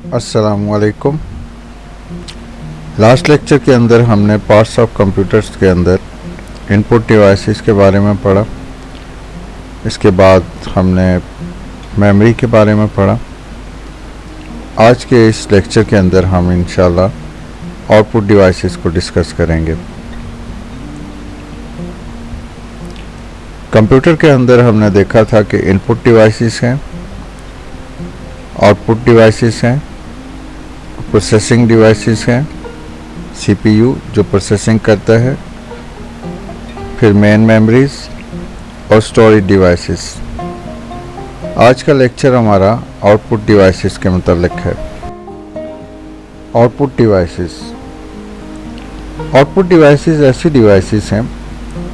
अस्सलामुअलैकुम। Last lecture के अंदर हमने पार्ट्स ऑफ कंप्यूटर्स के अंदर इनपुट डिवाइसेस के बारे में पढ़ा। इसके बाद हमने मेमोरी के बारे में पढ़ा। आज के इस लेक्चर के अंदर हम इंशाल्लाह आउटपुट डिवाइसेस को डिस्कस करेंगे। कंप्यूटर के अंदर हमने देखा था कि इनपुट डिवाइसेस हैं, आउटपुट डिवाइसेस हैं, प्रोसेसिंग डिवाइसेस हैं, सीपीयू जो प्रोसेसिंग करता है, फिर मेन मेमोरीज और स्टोरेज डिवाइसेस। आज का लेक्चर हमारा आउटपुट डिवाइसेस के मुतालिक है। आउटपुट डिवाइसेस ऐसी डिवाइसेस हैं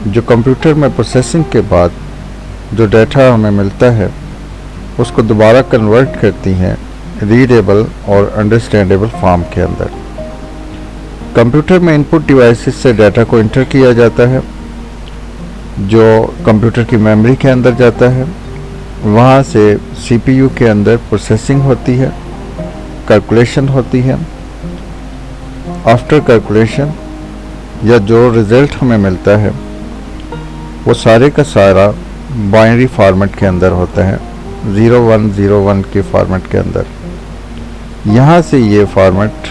जो कंप्यूटर में प्रोसेसिंग के बाद जो डाटा हमें मिलता है उसको दोबारा कन्वर्ट करती हैं रीडेबल और अंडरस्टैंडेबल फॉर्म के अंदर। कंप्यूटर में इनपुट डिवाइसेस से डाटा को इंटर किया जाता है जो कंप्यूटर की मेमोरी के अंदर जाता है। वहाँ से सीपीयू के अंदर प्रोसेसिंग होती है, कैलकुलेशन होती है। आफ्टर कैलकुलेशन या जो रिज़ल्ट हमें मिलता है वो सारे का सारा बाइनरी फॉर्मेट के अंदर होता है, 0101 के फॉर्मेट के अंदर। यहाँ से ये फॉर्मेट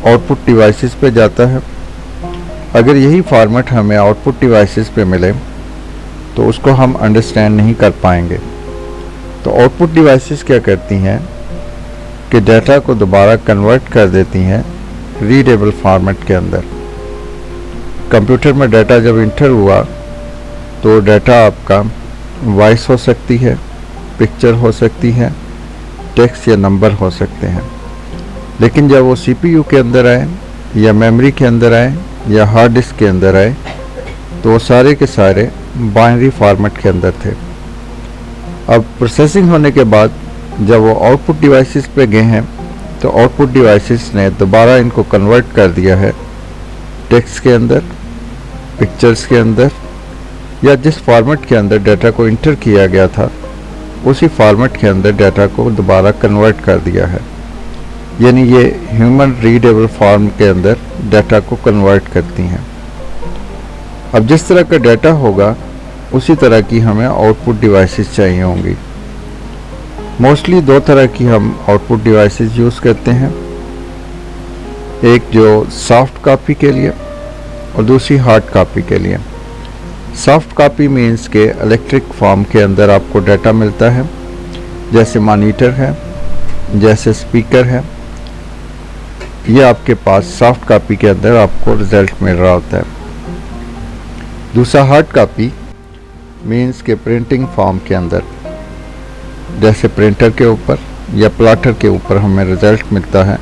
आउटपुट डिवाइसेस पे जाता है। अगर यही फॉर्मेट हमें आउटपुट डिवाइसेस पे मिले तो उसको हम अंडरस्टैंड नहीं कर पाएंगे। तो आउटपुट डिवाइसेस क्या करती हैं कि डाटा को दोबारा कन्वर्ट कर देती हैं रीडेबल फॉर्मेट के अंदर। कंप्यूटर में डाटा जब इंटर हुआ तो डाटा आपका वॉइस हो सकती है, पिक्चर हो सकती है, टेक्स्ट या नंबर हो सकते हैं। लेकिन जब वो सीपीयू के अंदर आए या मेमोरी के अंदर आए या हार्ड डिस्क के अंदर आए तो वो सारे के सारे बाइनरी फॉर्मेट के अंदर थे। अब प्रोसेसिंग होने के बाद जब वो आउटपुट डिवाइसेस पे गए हैं तो आउटपुट डिवाइसेस ने दोबारा इनको कन्वर्ट कर दिया है टेक्स्ट के अंदर, पिक्चर्स के अंदर, या जिस फॉर्मेट के अंदर डाटा को इंटर किया गया था उसी फॉर्मेट के अंदर डाटा को दोबारा कन्वर्ट कर दिया है। यानी ये ह्यूमन रीडेबल फॉर्म के अंदर डाटा को कन्वर्ट करती हैं। अब जिस तरह का डाटा होगा उसी तरह की हमें आउटपुट डिवाइसेस चाहिए होंगी। मोस्टली दो तरह की हम आउटपुट डिवाइसेस यूज़ करते हैं, एक जो सॉफ्ट कॉपी के लिए और दूसरी हार्ड कॉपी के लिए। सॉफ्ट कॉपी मीन्स के इलेक्ट्रिक फॉर्म के अंदर आपको डाटा मिलता है, जैसे मॉनिटर है, जैसे स्पीकर है। ये आपके पास सॉफ्ट कॉपी के अंदर आपको रिजल्ट मिल रहा होता है। दूसरा हार्ड कॉपी मीन्स के प्रिंटिंग फॉर्म के अंदर, जैसे प्रिंटर के ऊपर या प्लॉटर के ऊपर हमें रिजल्ट मिलता है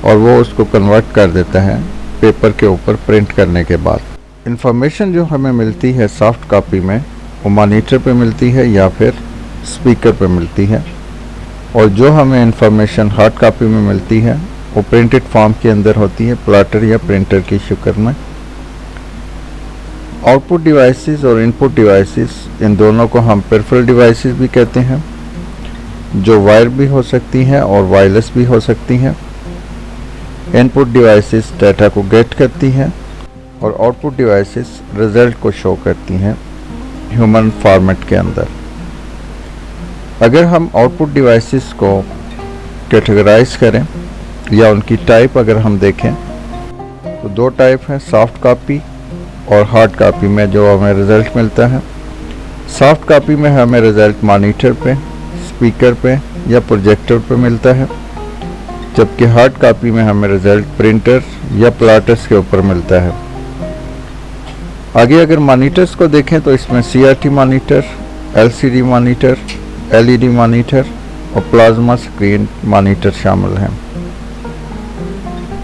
और वो उसको कन्वर्ट कर देता है पेपर के ऊपर प्रिंट करने के बाद। इंफॉर्मेशन जो हमें मिलती है सॉफ्ट कॉपी में वो मॉनिटर पे मिलती है या फिर स्पीकर पे मिलती है, और जो हमें इंफॉर्मेशन हार्ड कॉपी में मिलती है वो प्रिंटेड फॉर्म के अंदर होती है प्लॉटर या प्रिंटर की शक्ल में। आउटपुट डिवाइसेस और इनपुट डिवाइसेस, इन दोनों को हम पेरिफेरल डिवाइसेस भी कहते हैं, जो वायर भी हो सकती हैं और वायरलेस भी हो सकती हैं। इनपुट डिवाइसेस डाटा को गेट करती हैं और आउटपुट डिवाइसेस रिजल्ट को शो करती हैं ह्यूमन फॉर्मेट के अंदर। अगर हम आउटपुट डिवाइसेस को कैटेगराइज करें या उनकी टाइप अगर हम देखें तो दो टाइप हैं, सॉफ्ट कॉपी और हार्ड कॉपी में जो हमें रिज़ल्ट मिलता है। सॉफ्ट कॉपी में हमें रिज़ल्ट मॉनिटर पे, स्पीकर पे या प्रोजेक्टर पे मिलता है, जबकि हार्ड कॉपी में हमें रिज़ल्ट प्रिंटर या प्लॉटर्स के ऊपर मिलता है। आगे अगर मॉनिटर्स को देखें तो इसमें CRT monitor, LCD monitor, LED monitor और प्लाज्मा स्क्रीन मॉनिटर शामिल हैं।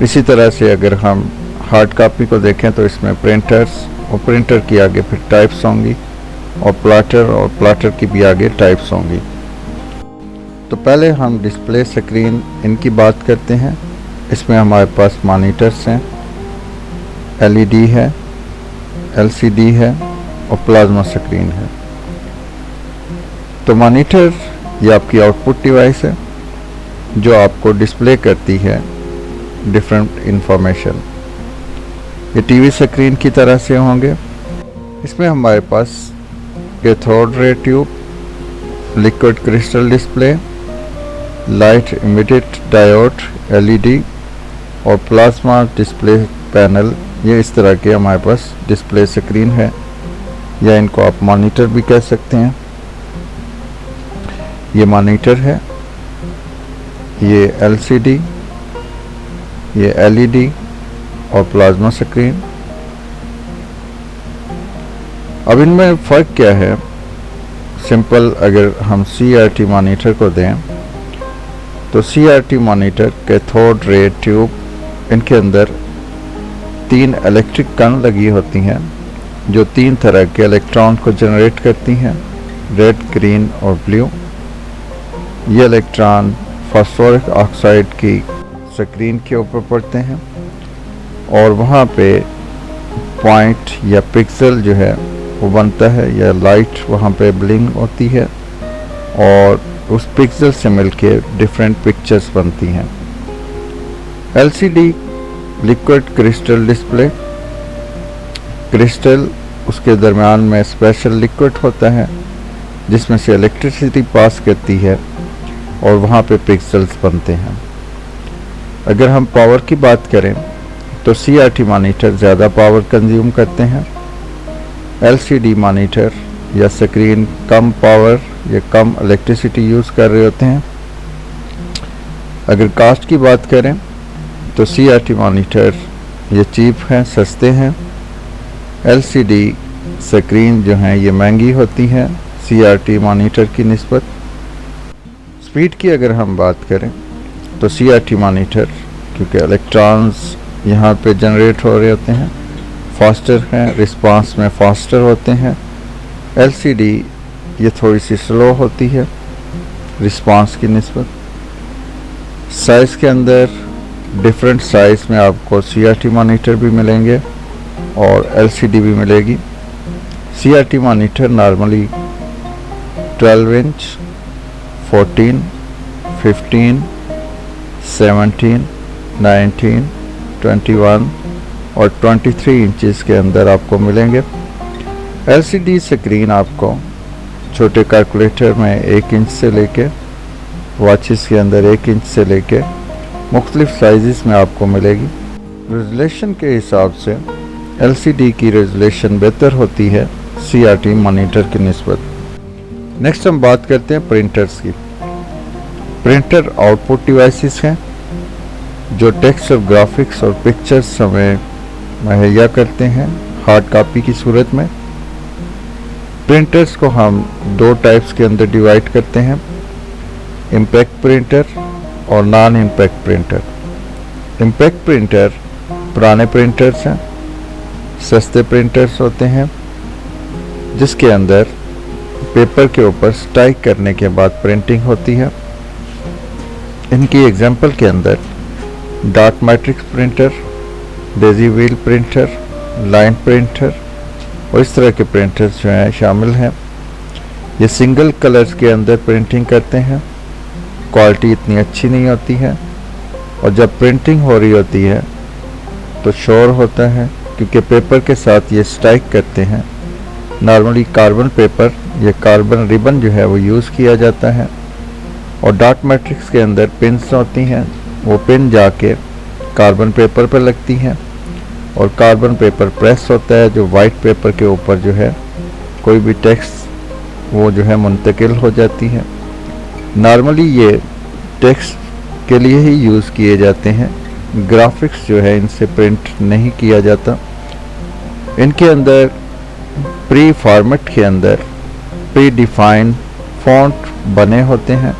इसी तरह से अगर हम हार्ड कॉपी को देखें तो इसमें प्रिंटर्स और प्रिंटर की आगे फिर टाइप्स होंगी और प्लॉटर की भी आगे टाइप्स होंगी। तो पहले हम डिस्प्ले स्क्रीन इनकी बात करते हैं। इसमें हमारे पास मॉनिटर्स हैं, एलईडी है, एलसीडी है और प्लाज्मा स्क्रीन है। तो मॉनिटर ये आपकी आउटपुट डिवाइस है जो आपको डिस्प्ले करती है डिफरेंट इंफॉर्मेशन। ये टीवी स्क्रीन की तरह से होंगे। इसमें हमारे पास cathode ray tube, liquid crystal display, light emitted diode LED और प्लाज्मा डिस्प्ले पैनल, ये इस तरह के हमारे पास डिस्प्ले स्क्रीन है, या इनको आप मॉनिटर भी कह सकते हैं। ये मॉनिटर है, ये एलसीडी, ये एलईडी और प्लाज्मा स्क्रीन। अब इनमें फ़र्क क्या है? सिंपल अगर हम सीआरटी मॉनिटर को दें तो CRT monitor cathode ray tube, इनके अंदर 3 इलेक्ट्रिक कण लगी होती हैं जो 3 तरह के इलेक्ट्रॉन को जनरेट करती हैं, रेड, ग्रीन और ब्लू। ये इलेक्ट्रॉन फास्फोरिक ऑक्साइड की स्क्रीन के ऊपर पड़ते हैं और वहाँ पे पॉइंट या पिक्सल जो है वो बनता है, या लाइट वहाँ पे ब्लिंक होती है और उस पिक्सल से मिलके डिफरेंट पिक्चर्स बनती हैं। LCD liquid crystal display, crystal उसके दरमियान में स्पेशल लिक्विड होता है जिसमें से इलेक्ट्रिसिटी पास करती है और वहाँ पे पिक्सल्स बनते हैं। अगर हम पावर की बात करें तो सीआरटी मॉनिटर ज़्यादा पावर कंज्यूम करते हैं, एलसीडी मॉनिटर या स्क्रीन कम पावर या कम इलेक्ट्रिसिटी यूज़ कर रहे होते हैं। अगर कास्ट की बात करें तो सीआरटी मॉनिटर ये चीप हैं, सस्ते हैं। एलसीडी स्क्रीन जो हैं ये महंगी होती हैं सीआरटी मॉनिटर की निस्बत। स्पीड की अगर हम बात करें तो सीआरटी मॉनिटर, क्योंकि इलेक्ट्रॉन्स यहाँ पे जनरेट हो रहे होते हैं, फास्टर हैं, रिस्पांस में फास्टर होते हैं। एलसीडी ये थोड़ी सी स्लो होती है रिस्पांस की निस्बत। साइज़ के अंदर डिफरेंट साइज़ में आपको सीआरटी मॉनिटर भी मिलेंगे और एलसीडी भी मिलेगी। सीआरटी मॉनिटर नॉर्मली 12 इंच, 14, 15, 17, 19, 21 और 23 इंचेस के अंदर आपको मिलेंगे। एलसीडी स्क्रीन आपको छोटे कैलकुलेटर में 1 इंच से लेके वॉचेस के अंदर 1 इंच से लेके मुख्तलिफ साइज़ में आपको मिलेगी। रेजोल्यूशन के हिसाब से एलसीडी की रेजोल्यूशन बेहतर होती है सीआरटी मॉनिटर की निस्बत। नेक्स्ट हम बात करते हैं प्रिंटर्स की। प्रिंटर आउटपुट डिवाइसेस हैं जो टेक्स्ट और ग्राफिक्स और पिक्चर्स हमें मुहैया करते हैं हार्ड कॉपी की सूरत में। प्रिंटर्स को हम 2 टाइप्स के अंदर डिवाइड करते हैं, इम्पैक्ट प्रिंटर और non impact printer. Impact printer पुराने प्रिंटर्स हैं, सस्ते प्रिंटर्स होते हैं जिसके अंदर पेपर के ऊपर स्ट्राइक करने के बाद प्रिंटिंग होती है। इनकी एग्जांपल के अंदर dot matrix printer, Daisy wheel printer, line printer और इस तरह के प्रिंटर्स जो हैं शामिल हैं। ये सिंगल कलर्स के अंदर प्रिंटिंग करते हैं, क्वालिटी इतनी अच्छी नहीं होती है और जब प्रिंटिंग हो रही होती है तो शोर होता है क्योंकि पेपर के साथ ये स्ट्राइक करते हैं। नॉर्मली कार्बन पेपर या कार्बन रिबन जो है वो यूज़ किया जाता है और डॉट मैट्रिक्स के अंदर पिन्स होती हैं, वो पिन जाके कार्बन पेपर पर लगती हैं और कार्बन पेपर प्रेस होता है जो वाइट पेपर के ऊपर जो है कोई भी टेक्स्ट वो जो है मुंतकिल हो जाती है। नॉर्मली ये टेक्स्ट के लिए ही यूज़ किए जाते हैं, ग्राफिक्स जो है इनसे प्रिंट नहीं किया जाता। इनके अंदर प्री फॉर्मेट के अंदर प्री डिफाइंड फॉन्ट बने होते हैं,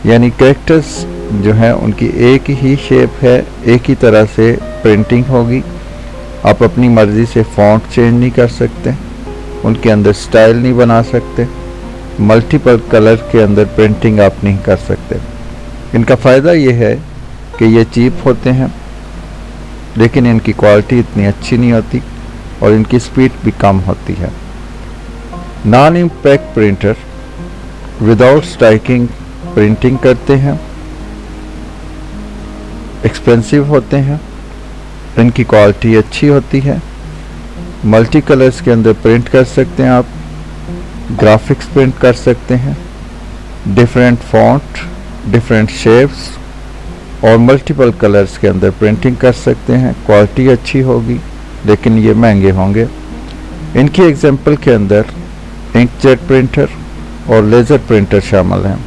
यानी कैरेक्टर्स जो हैं उनकी एक ही शेप है, एक ही तरह से प्रिंटिंग होगी। आप अपनी मर्ज़ी से फॉन्ट चेंज नहीं कर सकते, उनके अंदर स्टाइल नहीं बना सकते, मल्टीपल कलर के अंदर प्रिंटिंग आप नहीं कर सकते। इनका फ़ायदा ये है कि ये चीप होते हैं लेकिन इनकी क्वालिटी इतनी अच्छी नहीं होती और इनकी स्पीड भी कम होती है। Non impact printer without striking printing करते हैं। एक्सपेंसिव होते हैं, इनकी क्वालिटी अच्छी होती है। मल्टी कलर्स के अंदर प्रिंट कर सकते हैं आप, ग्राफिक्स प्रिंट कर सकते हैं, डिफरेंट फॉन्ट, डिफरेंट शेप्स और मल्टीपल कलर्स के अंदर प्रिंटिंग कर सकते हैं। क्वालिटी अच्छी होगी, लेकिन ये महंगे होंगे। इनकी एग्जांपल के अंदर इंकजेट प्रिंटर और लेज़र प्रिंटर शामिल हैं।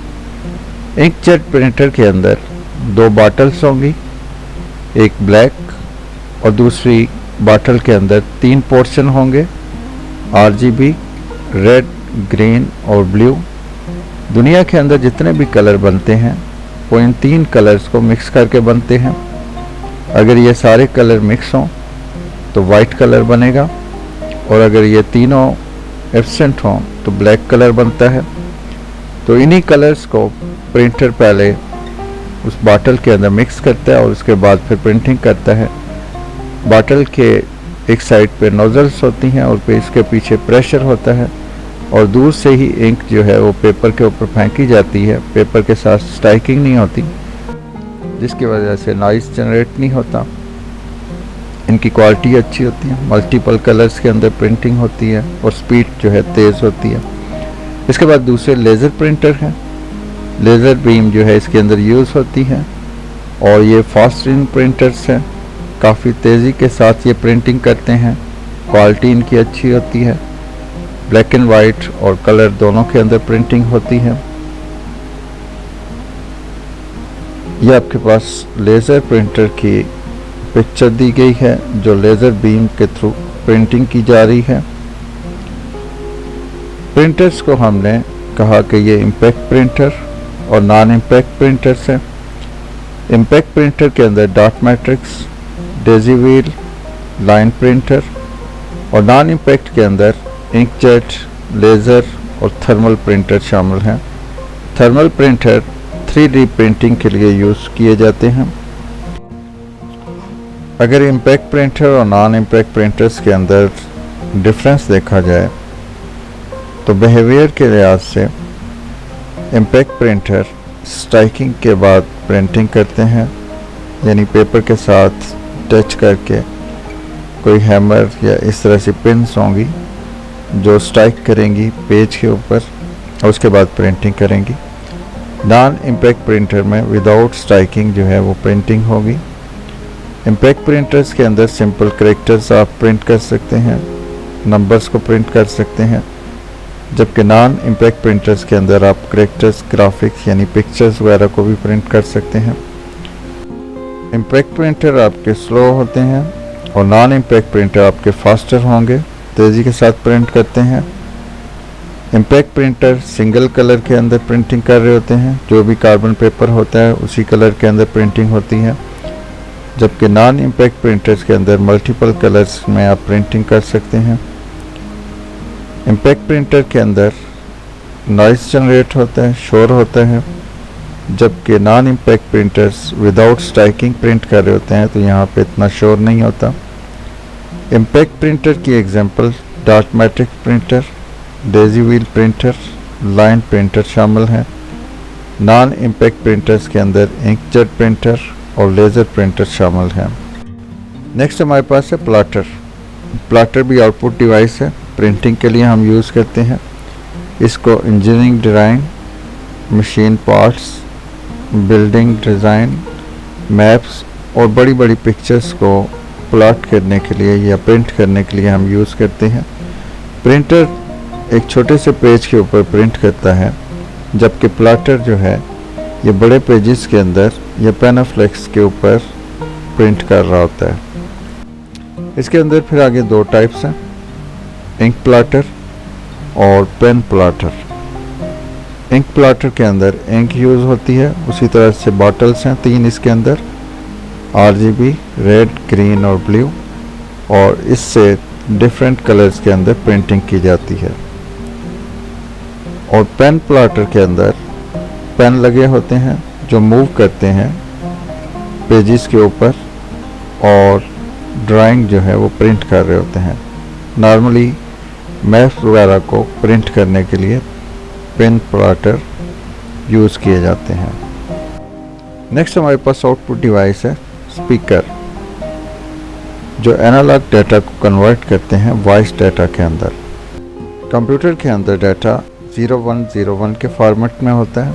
इंकजेट प्रिंटर के अंदर 2 बॉटल्स होंगी, एक ब्लैक और दूसरी बॉटल के अंदर 3 पोर्शन होंगे, RGB, रेड, ग्रीन और ब्लू। दुनिया के अंदर जितने भी कलर बनते हैं वो इन 3 कलर्स को मिक्स करके बनते हैं। अगर ये सारे कलर मिक्स हों तो वाइट कलर बनेगा, और अगर ये तीनों एब्सेंट हों तो ब्लैक कलर बनता है। तो इन्हीं कलर्स को प्रिंटर पहले उस बॉटल के अंदर मिक्स करता है और उसके बाद फिर प्रिंटिंग करता है। बॉटल के एक साइड पे नोजल्स होती हैं और पे इसके पीछे प्रेशर होता है, और दूर से ही इंक जो है वो पेपर के ऊपर फेंकी जाती है। पेपर के साथ स्ट्राइकिंग नहीं होती, जिसकी वजह से नॉइस जनरेट नहीं होता। इनकी क्वालिटी अच्छी होती है, मल्टीपल कलर्स के अंदर प्रिंटिंग होती है और स्पीड जो है तेज़ होती है। इसके बाद दूसरे लेज़र प्रिंटर हैं। लेज़र बीम जो है इसके अंदर यूज़ होती है, और ये फास्ट इंक प्रिंटर्स हैं। काफ़ी तेज़ी के साथ ये प्रिंटिंग करते हैं। क्वालिटी इनकी अच्छी होती है। ब्लैक एंड वाइट और कलर दोनों के अंदर प्रिंटिंग होती है। ये आपके पास लेज़र प्रिंटर की पिक्चर दी गई है, जो लेज़र बीम के थ्रू प्रिंटिंग की जा रही है। प्रिंटर्स को हमने कहा कि ये इम्पैक्ट प्रिंटर और नॉन इम्पैक्ट प्रिंटर्स हैं। इम्पैक्ट प्रिंटर के अंदर dot matrix, Daisy wheel, line printer, और नॉन इम्पैक्ट के अंदर इंकजेट, लेज़र और थर्मल प्रिंटर शामिल हैं। थर्मल प्रिंटर 3D प्रिंटिंग के लिए यूज़ किए जाते हैं। अगर इम्पैक्ट प्रिंटर और नॉन इम्पैक्ट प्रिंटर्स के अंदर डिफरेंस देखा जाए तो बिहेवियर के लिहाज से इम्पैक्ट प्रिंटर स्ट्राइकिंग के बाद प्रिंटिंग करते हैं, यानी पेपर के साथ टच करके कोई हैमर या इस तरह से पिन्स होंगी जो स्ट्राइक करेंगी पेज के ऊपर और उसके बाद प्रिंटिंग करेंगी। नॉन इम्पैक्ट प्रिंटर में विदाउट स्ट्राइकिंग जो है वो प्रिंटिंग होगी। इम्पैक्ट प्रिंटर्स के अंदर सिंपल कैरेक्टर्स आप प्रिंट कर सकते हैं, नंबर्स को प्रिंट कर सकते हैं, जबकि नॉन इम्पैक्ट प्रिंटर्स के अंदर आप कैरेक्टर्स, ग्राफिक्स यानी पिक्चर्स वगैरह को भी प्रिंट कर सकते हैं। इम्पैक्ट प्रिंटर आपके स्लो होते हैं और नॉन इम्पैक्ट प्रिंटर आपके फास्टर होंगे, तेज़ी के साथ प्रिंट करते हैं। इम्पैक्ट प्रिंटर सिंगल कलर के अंदर प्रिंटिंग कर रहे होते हैं, जो भी कार्बन पेपर होता है उसी कलर के अंदर प्रिंटिंग होती है, जबकि नॉन इम्पैक्ट प्रिंटर्स के अंदर मल्टीपल कलर्स में आप प्रिंटिंग कर सकते हैं। इम्पैक्ट प्रिंटर के अंदर नॉइस जनरेट होता है, शोर होता है, जबकि non impact printers without striking print कर रहे होते हैं तो यहाँ पे इतना शोर नहीं होता। इम्पैक्ट प्रिंटर की example dot matric printer, Daisy wheel printer, line printer शामिल हैं। नॉन इम्पैक्ट प्रिंटर्स के अंदर इंकजेट प्रिंटर और लेज़र प्रिंटर शामिल हैं। नेक्स्ट हमारे पास है प्लॉटर। प्लॉटर भी आउटपुट डिवाइस है, प्रिंटिंग के लिए हम यूज़ करते हैं। इसको engineering design, machine parts, building design, maps और बड़ी बड़ी पिक्चर्स को प्लॉट करने के लिए या प्रिंट करने के लिए हम यूज़ करते हैं। प्रिंटर एक छोटे से पेज के ऊपर प्रिंट करता है, जबकि प्लॉटर जो है ये बड़े पेजेस के अंदर या पैनाफ्लेक्स के ऊपर प्रिंट कर रहा होता है। इसके अंदर फिर आगे 2 टाइप्स हैं, इंक प्लॉटर और पेन प्लॉटर। इंक प्लॉटर के अंदर इंक यूज़ होती है, उसी तरह से बॉटल्स हैं 3 इसके अंदर, RGB, रेड, ग्रीन और ब्लू, और इससे डिफरेंट कलर्स के अंदर प्रिंटिंग की जाती है। और पेन प्लॉटर के अंदर पेन लगे होते हैं जो मूव करते हैं पेजेस के ऊपर और ड्राइंग जो है वो प्रिंट कर रहे होते हैं। नॉर्मली मैप्स वगैरह को प्रिंट करने के लिए पेन प्लॉटर यूज़ किए जाते हैं। नेक्स्ट हमारे पास आउटपुट डिवाइस है स्पीकर, जो एनालॉग डाटा को कन्वर्ट करते हैं वॉइस डाटा के अंदर। कंप्यूटर के अंदर डाटा 0101 के फॉर्मेट में होता है।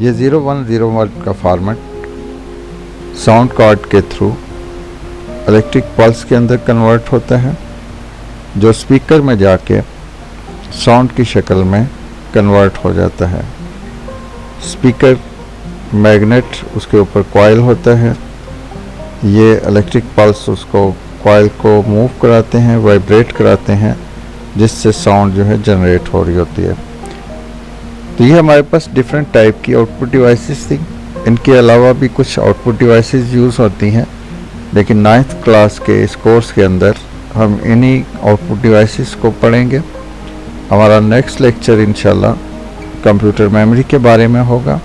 ये 0101 का फॉर्मेट साउंड कार्ड के थ्रू इलेक्ट्रिक पल्स के अंदर कन्वर्ट होता है, जो स्पीकर में जाके साउंड की शक्ल में कन्वर्ट हो जाता है। स्पीकर मैग्नेट, उसके ऊपर कॉइल होता है, ये इलेक्ट्रिक पल्स उसको कॉइल को मूव कराते हैं, वाइब्रेट कराते हैं, जिससे साउंड जो है जनरेट हो रही होती है। तो ये हमारे पास डिफरेंट टाइप की आउटपुट डिवाइसेस थी। इनके अलावा भी कुछ आउटपुट डिवाइसेस यूज़ होती हैं, लेकिन 9th क्लास के इस कोर्स के अंदर हम इन्हीं आउटपुट डिवाइसेस को पढ़ेंगे। हमारा नेक्स्ट लेक्चर इंशाल्लाह कंप्यूटर मेमोरी के बारे में होगा।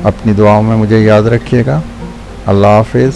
अपनी दुआओं में मुझे याद रखिएगा। अल्लाह हाफिज़।